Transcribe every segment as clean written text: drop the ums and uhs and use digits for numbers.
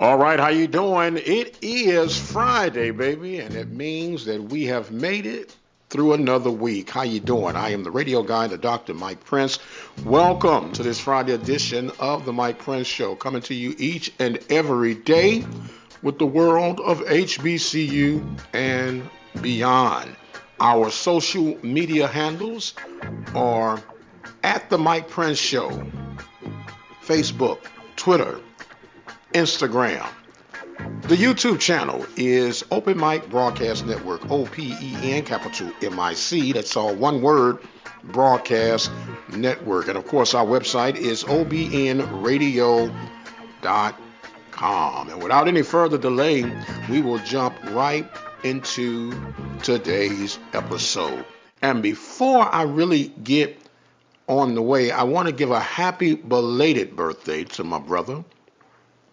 All right, how you doing? It is Friday, baby, and it means that we have made it through another week. How you doing? I am the radio guy, the Dr. Mike Prince. Welcome to this Friday edition of the Mike Prince Show, coming to you each and every day with the world of HBCU and beyond. Our social media handles are at the Mike Prince Show, Facebook, Twitter, Instagram. The YouTube channel is Open Mic Broadcast Network, OPEN, capital MIC. That's all one word, Broadcast Network. And of course, our website is obnradio.com. And without any further delay, we will jump right into today's episode. And before I really get on the way, I want to give a happy belated birthday to my brother.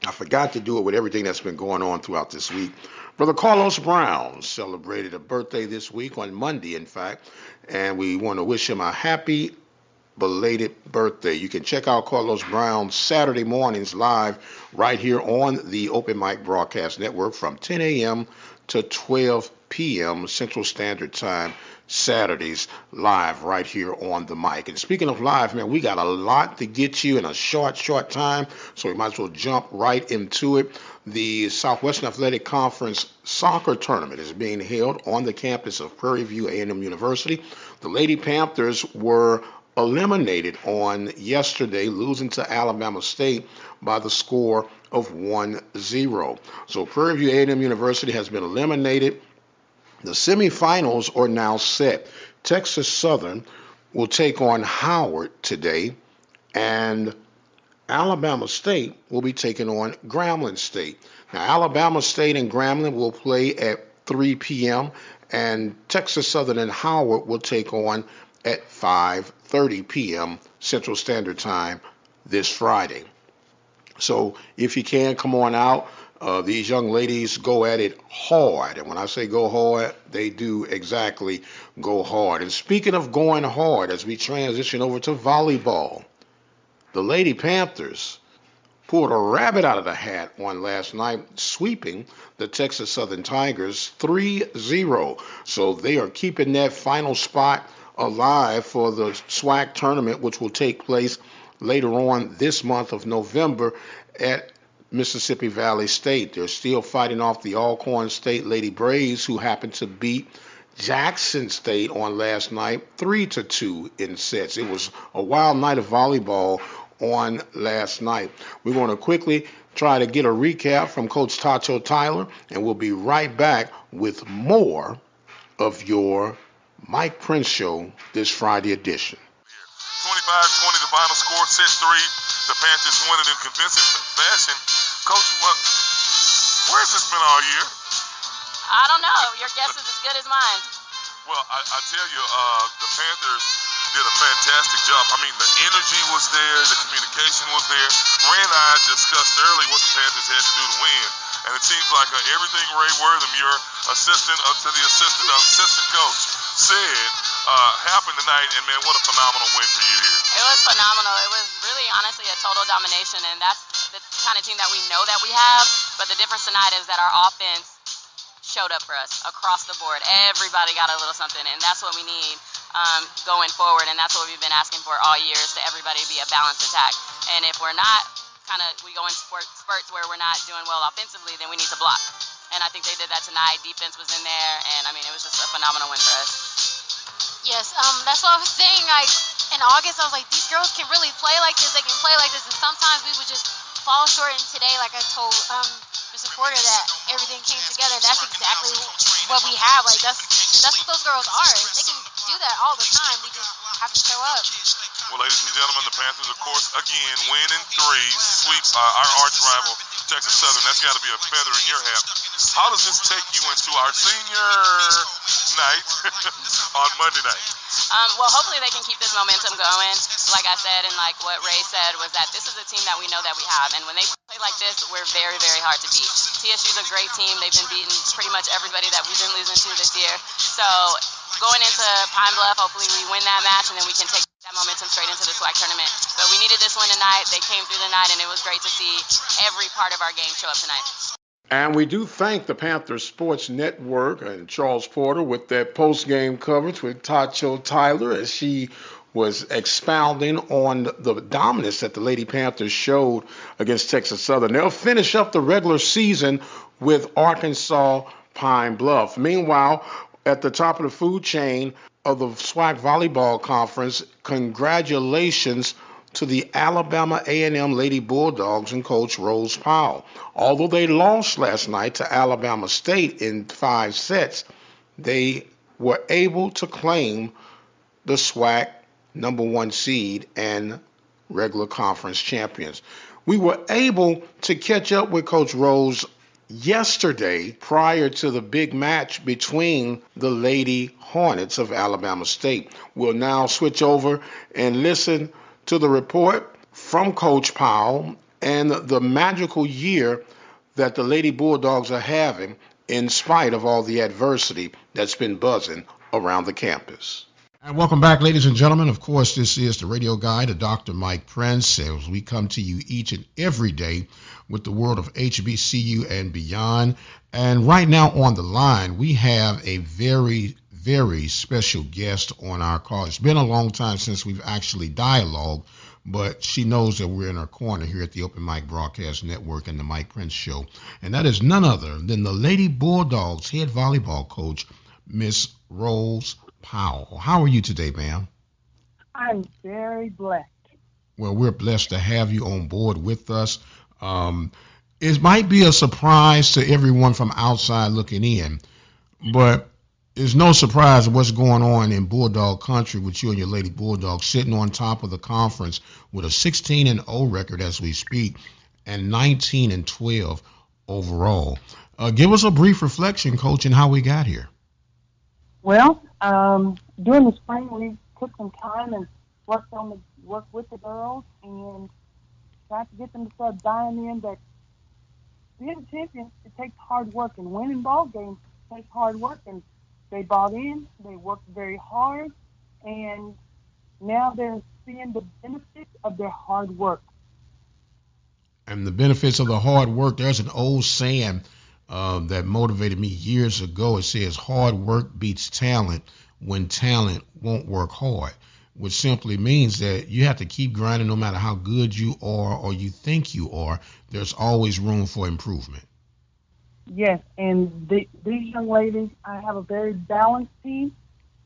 I forgot to do it with everything that's been going on throughout this week. Brother Carlos Brown celebrated a birthday this week, on Monday, in fact, and we want to wish him a happy belated birthday. You can check out Carlos Brown Saturday mornings live right here on the Open Mic Broadcast Network from 10 a.m. to 12 p.m. Central Standard Time, Saturdays, live right here on the mic. And speaking of live, man, we got a lot to get you in a short time, so we might as well jump right into it. The Southwestern Athletic Conference soccer tournament is being held on the campus of Prairie View A&M University. The Lady Panthers were eliminated on yesterday, losing to Alabama State by the score of 1-0. So Prairie View A&M University has been eliminated. The semifinals are now set. Texas Southern will take on Howard today, and Alabama State will be taking on Grambling State. Now, Alabama State and Grambling will play at 3 p.m., and Texas Southern and Howard will take on at 5:30 p.m. Central Standard Time this Friday. So if you can, come on out. These young ladies go at it hard. And when I say go hard, they do exactly go hard. And speaking of going hard, as we transition over to volleyball, the Lady Panthers pulled a rabbit out of the hat on last night, sweeping the Texas Southern Tigers 3-0. So they are keeping that final spot alive for the SWAC tournament, which will take place later on this month of November at Mississippi Valley State. They're still fighting off the Alcorn State Lady Braves, who happened to beat Jackson State on last night 3-2 in sets. It was a wild night of volleyball on last night. We're going to quickly try to get a recap from Coach Tacho Tyler, and we'll be right back with more of your Mike Prince Show this Friday edition. 25-20 the final score, set 3. The Panthers won it in convincing fashion. Coach, where's this been all year? I don't know. Your guess is as good as mine. Well, I tell you, the Panthers did a fantastic job. I mean, the energy was there, the communication was there. Ray and I discussed early what the Panthers had to do to win, and it seems like everything Ray Wortham, your assistant to the assistant coach, said happened tonight, and man, what a phenomenal win for you here. It was phenomenal. It was really, honestly, a total domination, and that's the kind of team that we know that we have, but the difference tonight is that our offense showed up for us across the board. Everybody got a little something, and that's what we need going forward, and that's what we've been asking for all year, is to everybody be a balanced attack. And if we're not, we go in spurts where we're not doing well offensively, then we need to block. And I think they did that tonight. Defense was in there, and I mean, it was just a phenomenal win for us. Yes, that's what I was saying. Like in August, I was like, these girls can really play like this. They can play like this, and sometimes we would just fall short. And today, like I told Mr. Porter, that everything came together. That's exactly what we have. Like that's what those girls are. They can do that all the time. We just have to show up. Well, ladies and gentlemen, the Panthers, of course, again, win in 3, sweep our arch rival, Texas Southern. That's got to be a feather in your hat. How does this take you into our senior night on Monday night? Well, hopefully they can keep this momentum going. Like I said, and like what Ray said, was that this is a team that we know that we have. And when they play like this, we're very, very hard to beat. TSU's a great team. They've been beating pretty much everybody that we've been losing to this year. So going into Pine Bluff, hopefully we win that match, and then we can take that momentum straight into the SWAC tournament. But we needed this one tonight. They came through the night, and it was great to see every part of our game show up tonight. And we do thank the Panthers Sports Network and Charles Porter with that post-game coverage with Tacho Tyler as she was expounding on the dominance that the Lady Panthers showed against Texas Southern. They'll finish up the regular season with Arkansas Pine Bluff. Meanwhile, at the top of the food chain of the SWAC Volleyball Conference, congratulations to the Alabama A&M Lady Bulldogs and Coach Rose Powell. Although they lost last night to Alabama State in 5 sets, they were able to claim the SWAC #1 seed and regular conference champions. We were able to catch up with Coach Rose yesterday prior to the big match between the Lady Hornets of Alabama State. We'll now switch over and listen to the report from Coach Powell and the magical year that the Lady Bulldogs are having in spite of all the adversity that's been buzzing around the campus. And welcome back, ladies and gentlemen. Of course, this is the radio guide of Dr. Mike Prince, as we come to you each and every day with the world of HBCU and beyond. And right now on the line, we have a very, very special guest on our call. It's been a long time since we've actually dialogued, but she knows that we're in her corner here at the Open Mic Broadcast Network and the Mike Prince Show. And that is none other than the Lady Bulldogs head volleyball coach, Miss Rose Powell. How are you today, ma'am? I'm very blessed. Well, we're blessed to have you on board with us. It might be a surprise to everyone from outside looking in, but it's no surprise what's going on in Bulldog country with you and your Lady Bulldogs sitting on top of the conference with a 16-0 record as we speak and 19-12 overall. Give us a brief reflection, Coach, on how we got here. Well, during the spring, we took some time and worked with the girls and tried to get them to start buying in that being a champion, it takes hard work, and winning ball games takes hard work. And they bought in, they worked very hard, and now they're seeing the benefits of their hard work. And the benefits of the hard work, there's an old saying that motivated me years ago. It says hard work beats talent when talent won't work hard, which simply means that you have to keep grinding no matter how good you are or you think you are. There's always room for improvement. Yes, and these young ladies, I have a very balanced team.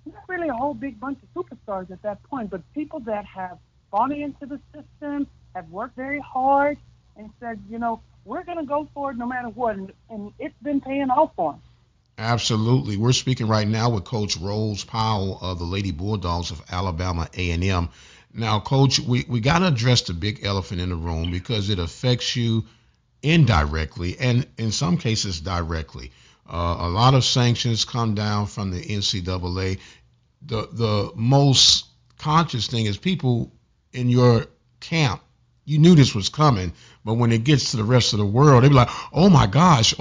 Not really a whole big bunch of superstars at that point, but people that have bought into the system, have worked very hard, and said, we're going to go for it no matter what, and it's been paying off for them. Absolutely. We're speaking right now with Coach Rose Powell of the Lady Bulldogs of Alabama A&M. Now, Coach, we got to address the big elephant in the room because it affects you indirectly and in some cases directly. A lot of sanctions come down from the NCAA. The most conscious thing is people in your camp, you knew this was coming, but when it gets to the rest of the world, they be like, oh my gosh.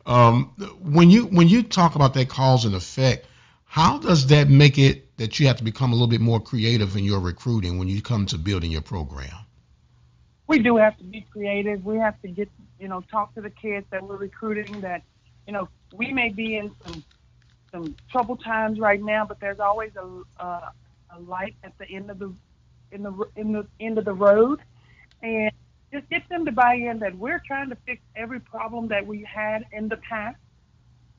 When you talk about that cause and effect, how does that make it that you have to become a little bit more creative in your recruiting when you come to building your program? We do have to be creative. We have to get, talk to the kids that we're recruiting that, we may be in some troubled times right now, but there's always a light at the end of the end of the road, and just get them to buy in that we're trying to fix every problem that we had in the past,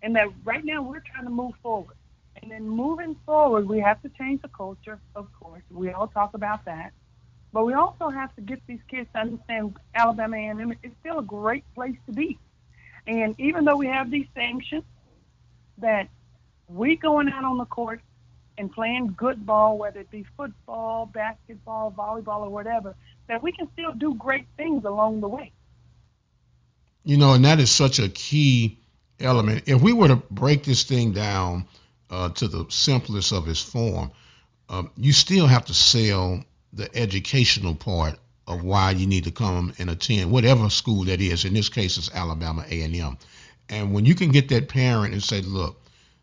and that right now we're trying to move forward. And then moving forward, we have to change the culture, of course. We all talk about that. But we also have to get these kids to understand Alabama A&M is still a great place to be. And even though we have these sanctions, that we going out on the court and playing good ball, whether it be football, basketball, volleyball, or whatever, that we can still do great things along the way. And that is such a key element. If we were to break this thing down to the simplest of its form, you still have to sell the educational part of why you need to come and attend whatever school that is. In this case, it's Alabama A&M. And when you can get that parent and say, look,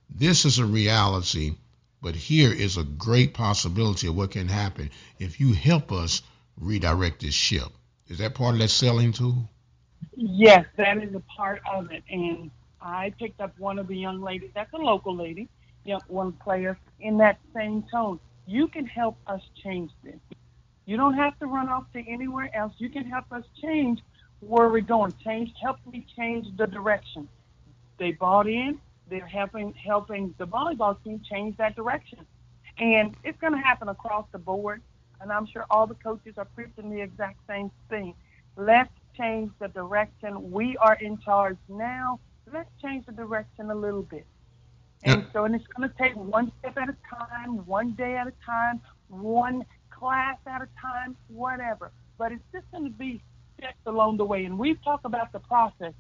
this is a reality but here is a great possibility of what can happen if you help us redirect this ship. Is that part of that selling tool? Yes, that is a part of it. And I picked up one of the young ladies, that's a local lady, one player, in that same tone. You can help us change this. You don't have to run off to anywhere else. You can help us change where we're going. Help me change the direction. They bought in. They're helping the volleyball team change that direction. And it's going to happen across the board. And I'm sure all the coaches are preaching the exact same thing. Let's change the direction. We are in charge now. Let's change the direction a little bit. And it's going to take one step at a time, one day at a time, one class at a time, whatever. But it's just going to be steps along the way. And we've talked about the process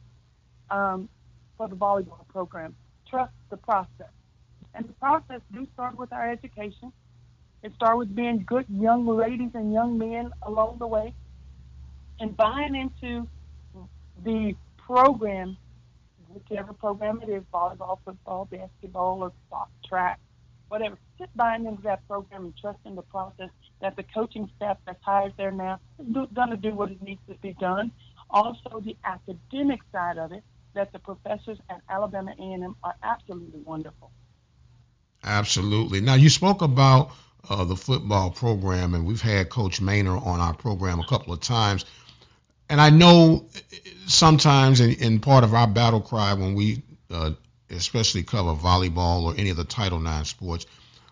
for the volleyball program. Trust the process. And the process do start with our education. It starts with being good young ladies and young men along the way and buying into the program, whichever program it is, volleyball, football, basketball, or track, whatever. Just buying into that program and trusting the process that the coaching staff that's hired there now is going to do what it needs to be done. Also, the academic side of it, that the professors at Alabama A&M are absolutely wonderful. Absolutely. Now, you spoke about the football program, and we've had Coach Maynor on our program a couple of times. And I know sometimes in part of our battle cry when we especially cover volleyball or any of the Title IX sports,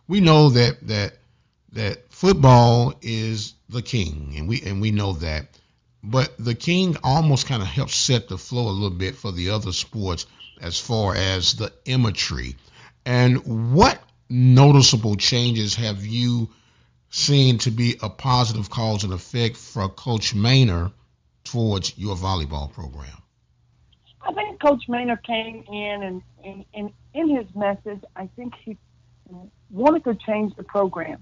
we know that football is the king, and we know that. But the king almost kind of helps set the flow a little bit for the other sports as far as the imagery. And what noticeable changes have you seen to be a positive cause and effect for Coach Maynor towards your volleyball program? I think Coach Maynor came in and in his message, I think he wanted to change the program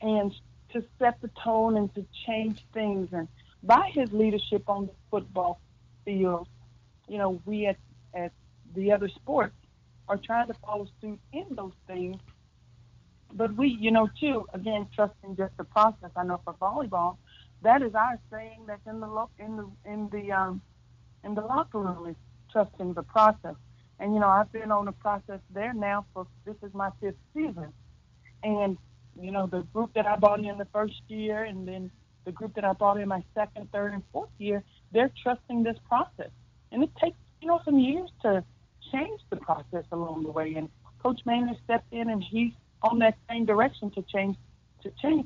and to set the tone and to change things. And by his leadership on the football field, we at the other sports are trying to follow suit in those things. But we, too, again, trusting just the process. I know for volleyball, that is our saying that's in the locker room is trusting the process. And I've been on the process there now this is my 5th season. And the group that I brought in the first year, and then the group that I brought in my 2nd, 3rd, and 4th year, they're trusting this process. And it takes some years to change the process along the way. And Coach Maynor stepped in, and he's on that same direction to change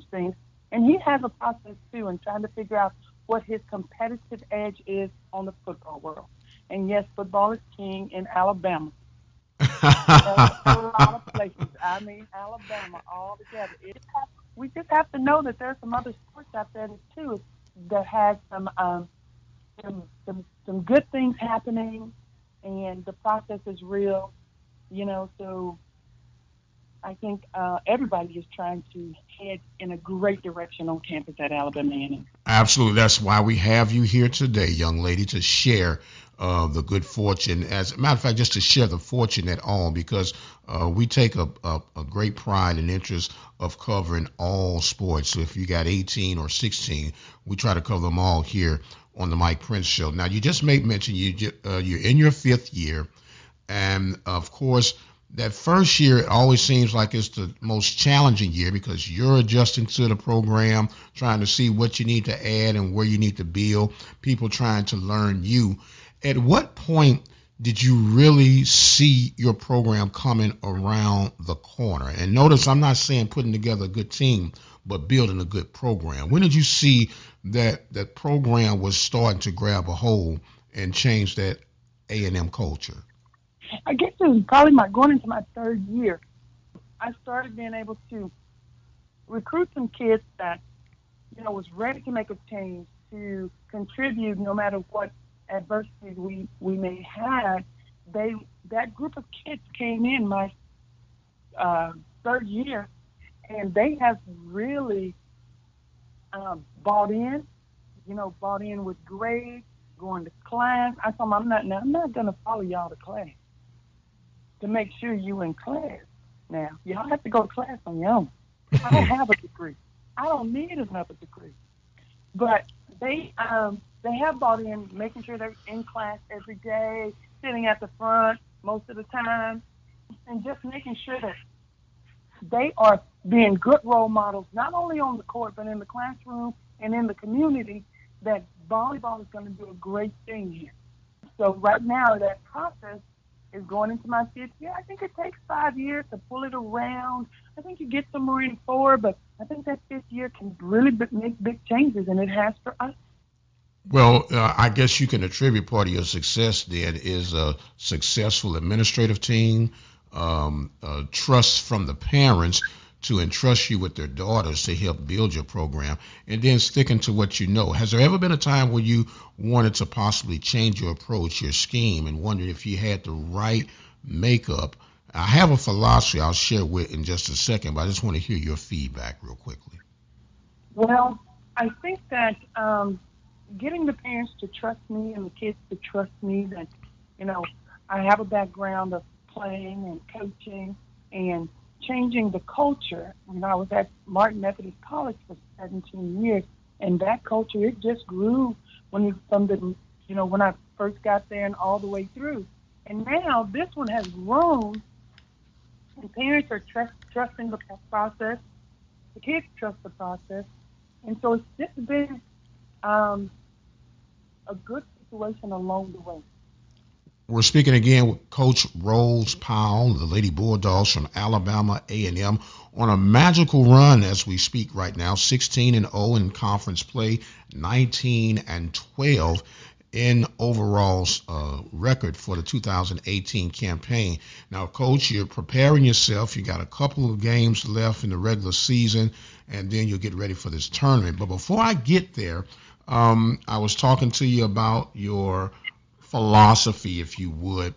things. And he has a process too, and trying to figure out what his competitive edge is on the football world. And yes, football is king in Alabama. A lot of places. I mean, Alabama all together. We just have to know that there's some other sports out there too that has some good things happening, and the process is real. So I think everybody is trying to head in a great direction on campus at Alabama A&M. Absolutely. That's why we have you here today, young lady, to share the good fortune. As a matter of fact, just to share the fortune at all, because we take a great pride and interest of covering all sports. So if you got 18 or 16, we try to cover them all here on the Mike Prince Show. Now, you just made mention you're in your 5th year, and of course, that first year, it always seems like it's the most challenging year because you're adjusting to the program, trying to see what you need to add and where you need to build, people trying to learn you. At what point did you really see your program coming around the corner? And notice I'm not saying putting together a good team, but building a good program. When did you see that that program was starting to grab a hold and change that A&M culture? I guess it was probably going into my 3rd year. I started being able to recruit some kids that, was ready to make a change, to contribute no matter what adversities we may have. That group of kids came in my 3rd year, and they have really bought in with grades, going to class. I told them, I'm not going to follow y'all to class to make sure you in class. now. Y'all have to go to class on your own. I have a degree. I don't need another degree. But they have bought in, making sure they're in class every day, sitting at the front most of the time, and just making sure that they are being good role models, not only on the court, but in the classroom and in the community, that volleyball is going to do a great thing here. So right now, that process is going into my fifth year. I think it takes 5 years to pull it around. I think you get somewhere in 4, but I think that fifth year can really make big changes, and it has for us. Well, I guess you can attribute part of your success then is a successful administrative team, trust from the parents to entrust you with their daughters to help build your program, and then sticking to what you know. Has there ever been a time where you wanted to possibly change your approach, your scheme, and wondered if you had the right makeup? I have a philosophy I'll share with in just a second, but I just want to hear your feedback real quickly. Well, I think that getting the parents to trust me and the kids to trust me that, I have a background of playing and coaching and changing the culture. I was at Martin Methodist College for 17 years, and that culture, it just grew when I first got there and all the way through. And now this one has grown, and parents are trusting the process. The kids trust the process. And so it's just been a good situation along the way. We're speaking again with Coach Rose Powell, the Lady Bulldogs from Alabama A&M, on a magical run as we speak right now, 16-0 in conference play, 19-12 in overall record for the 2018 campaign. Now, Coach, you're preparing yourself. You got a couple of games left in the regular season, and then you'll get ready for this tournament. But before I get there, I was talking to you about your philosophy, if you would,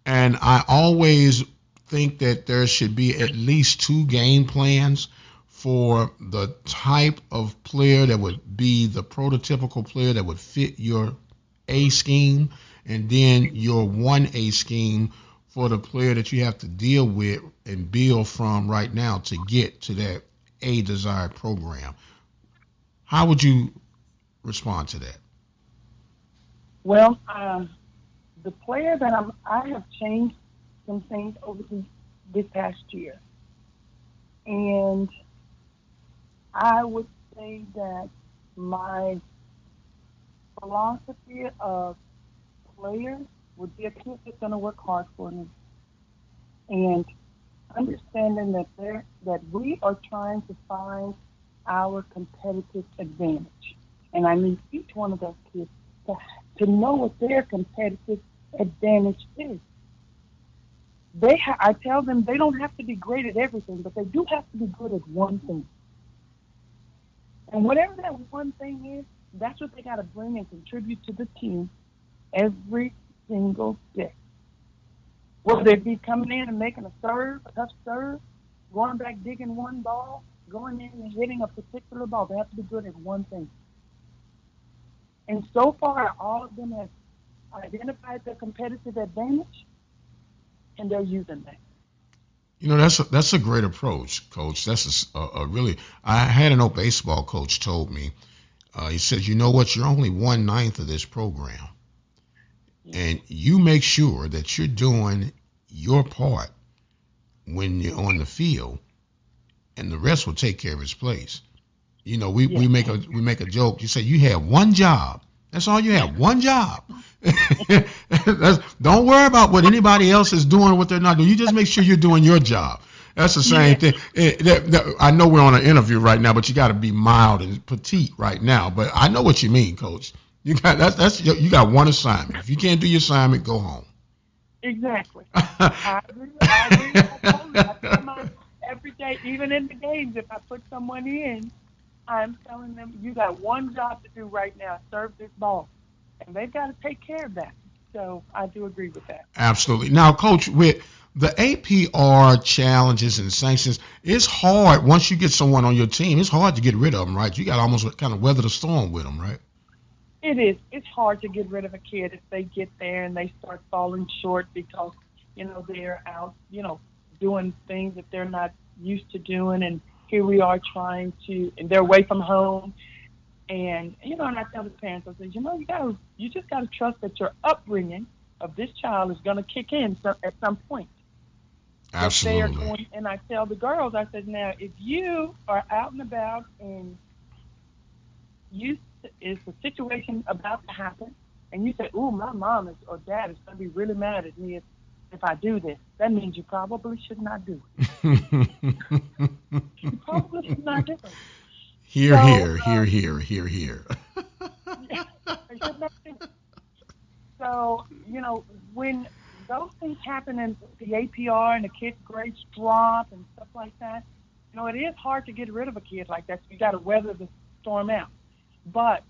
and I always think that there should be at least 2 game plans for the type of player that would be the prototypical player that would fit your A scheme, and then your 1A scheme for the player that you have to deal with and build from right now to get to that A desired program. How would you respond to that? Well, the player that I have changed some things over this past year, and I would say that my philosophy of players would be a kid that's going to work hard for me, and understanding that we are trying to find our competitive advantage, and I need each one of those kids to know what their competitive advantage is. I tell them they don't have to be great at everything, but they do have to be good at one thing. And whatever that one thing is, that's what they got to bring and contribute to the team every single day. Whether it be coming in and making a tough serve, going back digging one ball, going in and hitting a particular ball, they have to be good at one thing. And so far, all of them have identified their competitive advantage, and they're using that. That's a great approach, Coach. That's a really. I had an old baseball coach told me. He says, you know what? You're only 1/9 of this program, and you make sure that you're doing your part when you're on the field, and the rest will take care of its place. We make a joke. You say you have one job. That's all you have, one job. Don't worry about what anybody else is doing or what they're not doing. You just make sure you're doing your job. That's the same thing. I know we're on an interview right now, but you got to be mild and petite right now. But I know what you mean, Coach. You got one assignment. If you can't do your assignment, go home. Exactly. I agree. I tell them every day, even in the games, if I put someone in, I'm telling them, you got one job to do right now, serve this ball. And they've got to take care of that. So I do agree with that. Absolutely. Now, Coach, with the APR challenges and sanctions, it's hard once you get someone on your team. It's hard to get rid of them, right? You got to almost kind of weather the storm with them, right? It is. It's hard to get rid of a kid if they get there and they start falling short because, they're out, doing things that they're not used to doing, and here we are trying to, and they're away from home. And and I tell the parents, I say, you just gotta trust that your upbringing of this child is gonna kick in at some point. That they are Absolutely. going, and I tell the girls, I said, now if you are out and about and you is a situation about to happen, and you say, "Ooh, my mom or dad is going to be really mad at me if I do this," that means you probably should not do it. You probably should not do it. Here, So, here, here, here, here, here. yeah, you should not do it. So, when those things happen and the APR and the kid's grades drop and stuff like that, it is hard to get rid of a kid like that. So you got to weather the storm out. But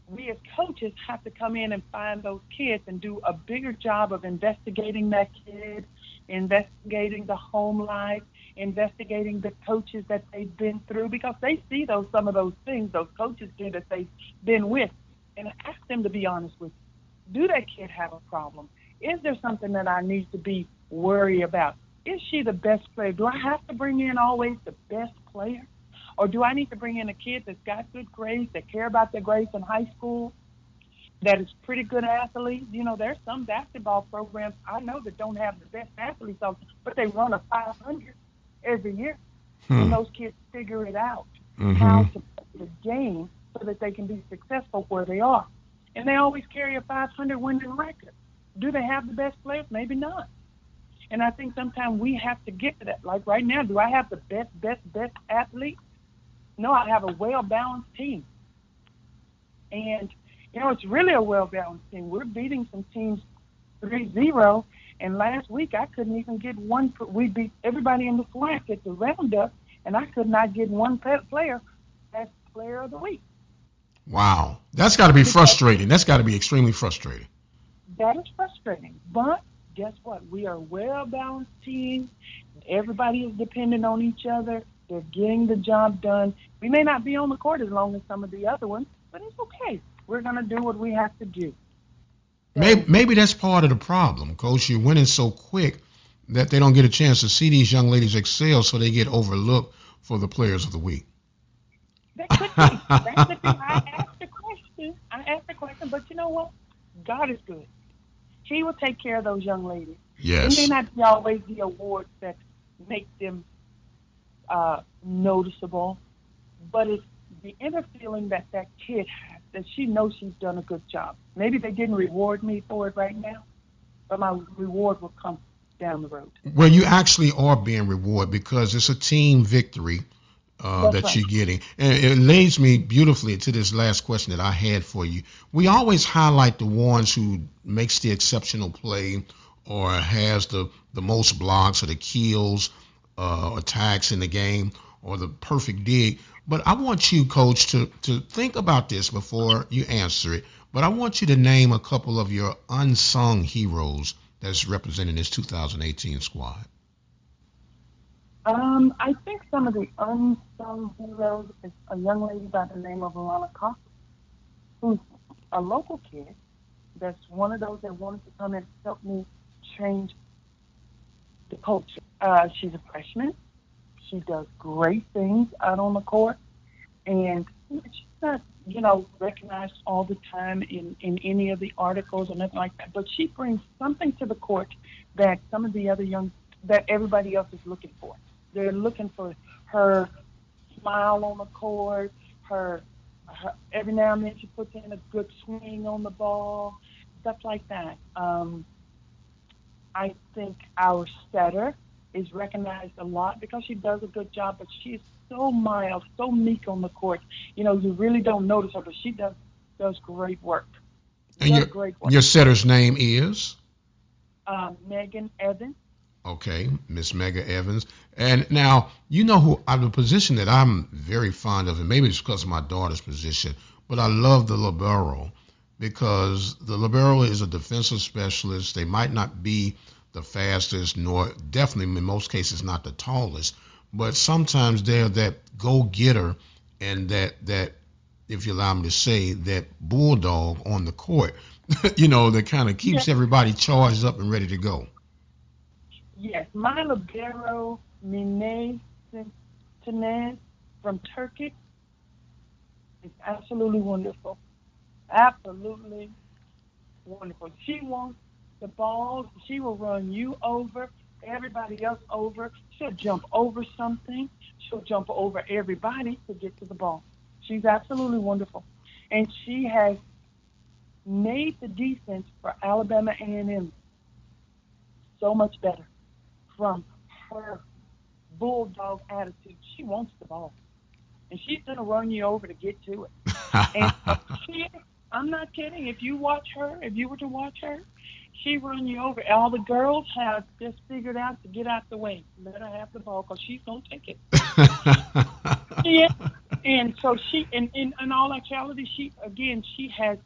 we as coaches have to come in and find those kids and do a bigger job of investigating that kid, investigating the home life, investigating the coaches that they've been through, because they see some of those things those coaches do that they've been with, and ask them to be honest with you. Do that kid have a problem? Is there something that I need to be worried about? Is she the best player? Do I have to bring in always the best player? Or do I need to bring in a kid that's got good grades, that care about their grades in high school, that is pretty good athlete? There's some basketball programs I know that don't have the best athletes, but they run a 500 every year. And those kids figure it out, how to play the game so that they can be successful where they are. And they always carry a 500 winning record. Do they have the best players? Maybe not. And I think sometimes we have to get to that. Like right now, do I have the best athletes? No, I have a well-balanced team. And, it's really a well-balanced team. We're beating some teams 3-0, and last week I couldn't even get one. We beat everybody in the SWAC at the roundup, and I could not get one player as player of the week. Wow. That's got to be frustrating. That's got to be extremely frustrating. That is frustrating. But guess what? We are a well-balanced team. Everybody is dependent on each other. They're getting the job done. We may not be on the court as long as some of the other ones, but it's okay. We're going to do what we have to do. So, Maybe that's part of the problem, Coach. You're winning so quick that they don't get a chance to see these young ladies excel, so they get overlooked for the players of the week. That could be. That could be. I asked the question, but you know what? God is good. He will take care of those young ladies. Yes. It may not be always the awards that make them noticeable, but it's the inner feeling that kid has, that she knows she's done a good job. Maybe they didn't reward me for it right now, but my reward will come down the road. Well, you actually are being rewarded because it's a team victory that right. you're getting. And it leads me beautifully to this last question that I had for you. We always highlight the ones who makes the exceptional play or has the most blocks or the kills, attacks in the game, or the perfect dig. But I want you, Coach, to think about this before you answer it. But I want you to name a couple of your unsung heroes that's representing this 2018 squad. I think some of the unsung heroes is a young lady by the name of Alana Cox, who's a local kid that's one of those that wanted to come and help me change the culture. She's a freshman. She does great things out on the court, and she's not, recognized all the time in any of the articles or nothing like that. But she brings something to the court that some of the other that everybody else is looking for. They're looking for her smile on the court, her every now and then she puts in a good swing on the ball, stuff like that. I think our setter is recognized a lot because she does a good job, but she's so mild, so meek on the court. You really don't notice her, but she does great work. And your setter's name is? Megan Evans. Okay, Miss Mega Evans. And now, who the position that I'm very fond of, and maybe it's because of my daughter's position, but I love the libero because the libero is a defensive specialist. They might not be the fastest, nor definitely in most cases not the tallest, but sometimes they're that go-getter and that, if you allow me to say, that bulldog on the court, that kind of keeps everybody charged up and ready to go. Yes, my libero, Mine Sintinez from Turkey, is absolutely wonderful. Absolutely wonderful. She wants the ball. She will run you over, everybody else over. She'll jump over something. She'll jump over everybody to get to the ball. She's absolutely wonderful. And she has made the defense for Alabama A&M so much better from her bulldog attitude. She wants the ball, and she's going to run you over to get to it. And she, I'm not kidding. If you watch her, if you were to watch her, she run you over. All the girls have just figured out to get out the way. Let her have the ball because she's going to take it. Yeah. And so she, in all actuality, she has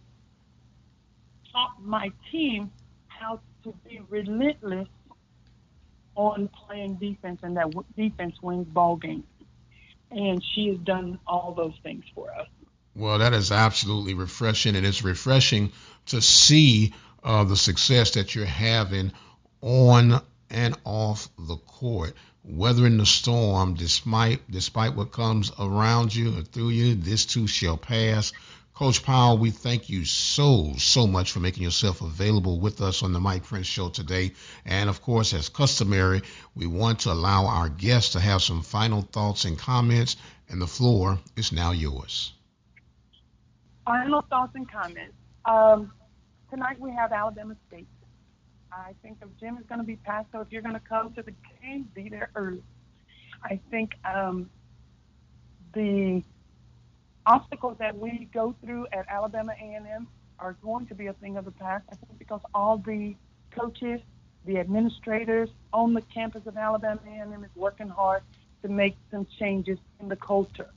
taught my team how to be relentless on playing defense, and that defense wins ball games. And she has done all those things for us. Well, that is absolutely refreshing, and it's refreshing to see the success that you're having on and off the court, weathering the storm, despite what comes around you or through you. This too shall pass. Coach Powell, we thank you so much for making yourself available with us on the Mike Prince Show today. And of course, as customary, we want to allow our guests to have some final thoughts and comments, and the floor is now yours. Final thoughts and comments. Tonight we have Alabama State. I think the gym is going to be packed, so if you're going to come to the game, be there early. I think the obstacles that we go through at Alabama A&M are going to be a thing of the past, I think, because all the coaches, the administrators on the campus of Alabama A&M is working hard to make some changes in the culture.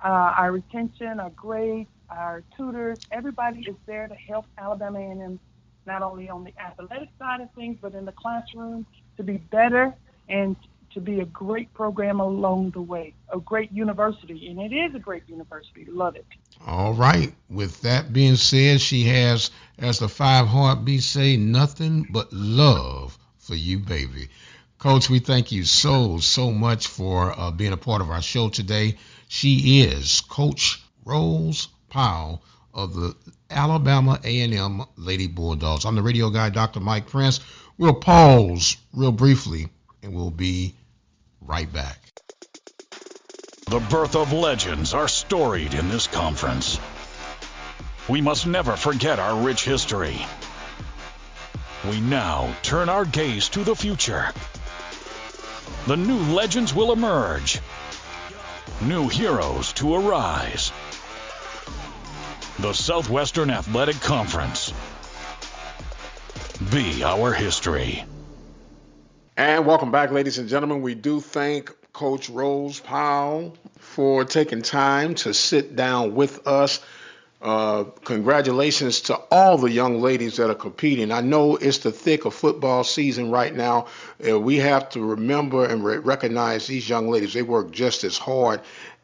Our retention, our grades, our tutors, everybody is there to help Alabama A&M not only on the athletic side of things, but in the classroom to be better and to be a great program along the way, a great university. And it is a great university. Love it. All right. With that being said, she has, as the 5 Heartbeats say, nothing but love for you, baby. Coach, we thank you so much for being a part of our show today. She is Coach Rose Powell of the Alabama A&M Lady Bulldogs. I'm the radio guy, Dr. Mike Prince. We'll pause real briefly, and we'll be right back. The birth of legends are storied in this conference. We must never forget our rich history. We now turn our gaze to the future. The new legends will emerge. New heroes to arise. The Southwestern Athletic Conference. Be our history. And welcome back, ladies and gentlemen. We do thank Coach Rose Powell for taking time to sit down with us. Congratulations to all the young ladies that are competing. I know it's the thick of football season right now. We have to remember and recognize these young ladies. They work just as hard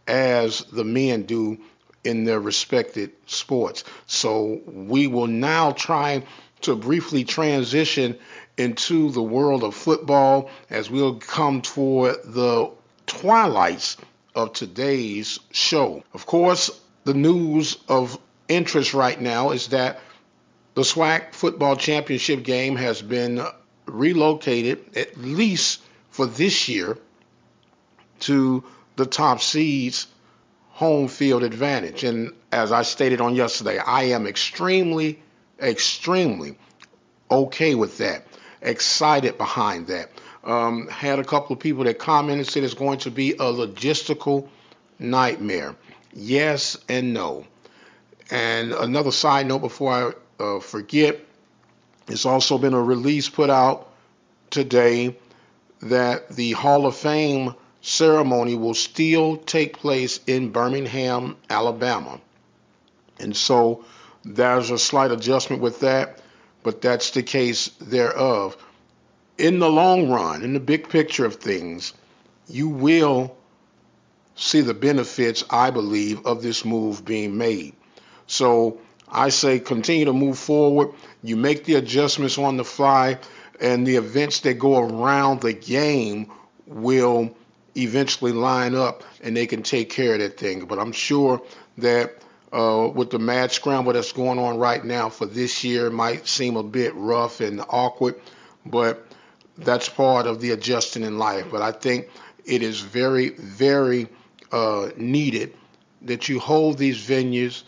as the men do in their respected sports. So we will now try to briefly transition into the world of football as we'll come toward the twilights of today's show. Of course, the news of interest right now is that the SWAC football championship game has been relocated, at least for this year, to the top seeds' home field advantage. And as I stated on yesterday, I am extremely okay with that, excited behind that. Had a couple of people that commented, said it's going to be a logistical nightmare. Yes and no. And another side note before I forget, it's also been a release put out today that the Hall of Fame ceremony will still take place in Birmingham, Alabama. And so there's a slight adjustment with that, but that's the case thereof. In the long run, in the big picture of things, you will see the benefits, I believe, of this move being made. So I say continue to move forward. You make the adjustments on the fly, and the events that go around the game will eventually line up, and they can take care of that thing. But I'm sure that with the mad scramble that's going on right now for this year, it might seem a bit rough and awkward, but that's part of the adjusting in life. But I think it is very, very needed that you hold these venues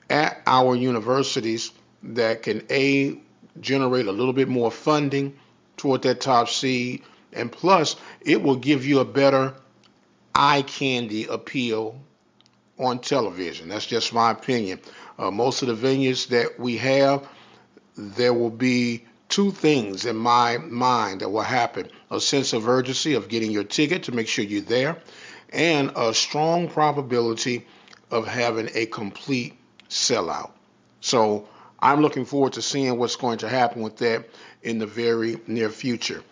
at our universities that can generate a little bit more funding toward that top seed, and plus it will give you a better eye candy appeal on television. That's just my opinion. Most of the venues that we have, there will be two things in my mind that will happen: a sense of urgency of getting your ticket to make sure you're there, and a strong probability of having a complete sellout. So I'm looking forward to seeing what's going to happen with that in the very near future.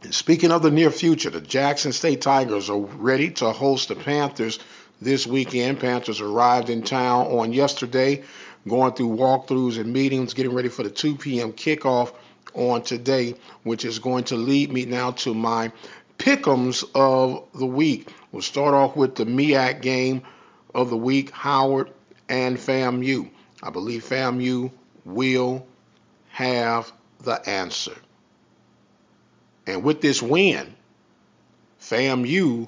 And speaking of the near future, the Jackson State Tigers are ready to host the Panthers this weekend. Panthers arrived in town on yesterday, going through walkthroughs and meetings, getting ready for the 2 p.m. kickoff on today, which is going to lead me now to my pick'ems of the week. We'll start off with the MEAC game of the week, Howard and FAMU. I believe FAMU will have the answer. And with this win, FAMU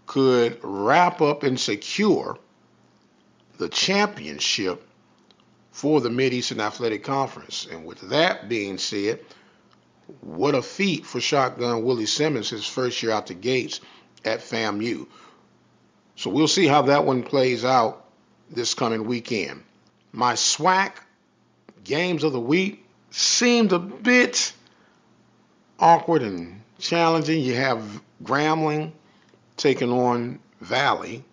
could wrap up and secure the championship for the Mid-Eastern Athletic Conference. And with that being said, what a feat for Shotgun Willie Simmons, his first year out the gates at FAMU. So we'll see how that one plays out this coming weekend. My SWAC games of the week seemed a bit awkward and challenging. You have Grambling taking on Valley.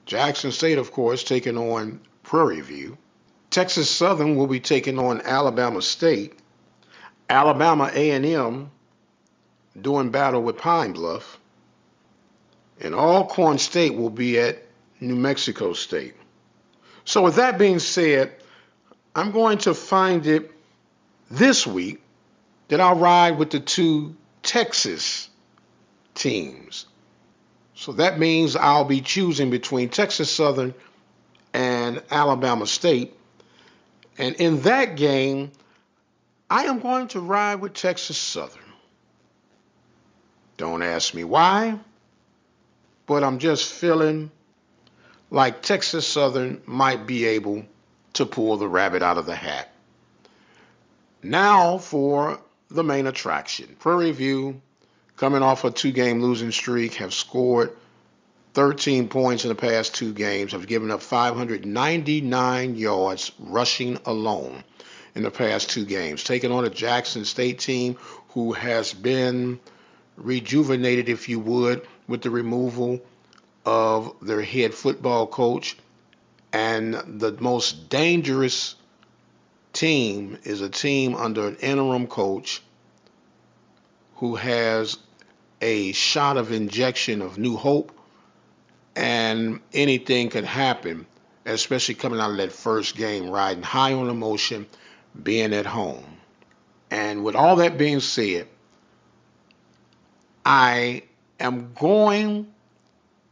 Jackson State, of course, taking on Prairie View. Texas Southern will be taking on Alabama State. Alabama A&M doing battle with Pine Bluff. And Alcorn State will be at New Mexico State. So with that being said, I'm going to find it this week that I'll ride with the two Texas teams. So that means I'll be choosing between Texas Southern and Alabama State. And in that game, I am going to ride with Texas Southern. Don't ask me why, but I'm just feeling like Texas Southern might be able to pull the rabbit out of the hat. Now for the main attraction. Prairie View, coming off a 2-game losing streak, have scored 13 points in the past 2 games, have given up 599 yards rushing alone in the past 2 games, taking on a Jackson State team who has been rejuvenated, if you would, with the removal of their head football coach. And the most dangerous team is a team under an interim coach who has a shot of injection of new hope, and anything could happen, especially coming out of that first game, riding high on emotion, being at home. And with all that being said, I am going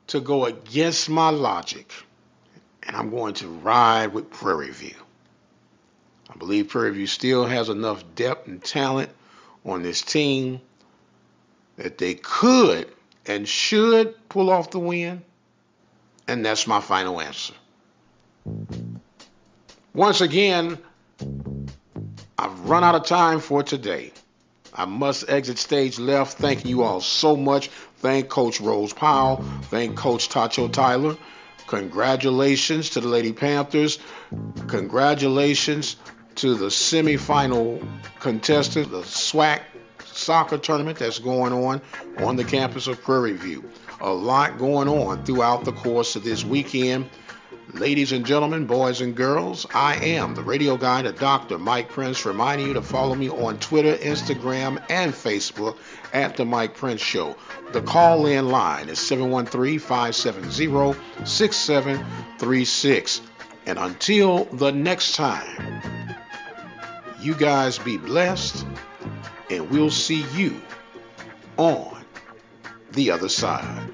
to go against my logic, and I'm going to ride with Prairie View. I believe Prairie View still has enough depth and talent on this team that they could and should pull off the win, and that's my final answer. Once again, I've run out of time for today. I must exit stage left. Thank you all so much. Thank Coach Rose Powell. Thank Coach Tacho Tyler. Congratulations to the Lady Panthers. Congratulations to the semifinal contestants, the SWAC soccer tournament that's going on the campus of Prairie View. A lot going on throughout the course of this weekend. Ladies and gentlemen, boys and girls, I am the radio guy, Dr. Mike Prince, reminding you to follow me on Twitter, Instagram, and Facebook at The Mike Prince Show. The call-in line is 713-570-6736. And until the next time, you guys be blessed, and we'll see you on the other side.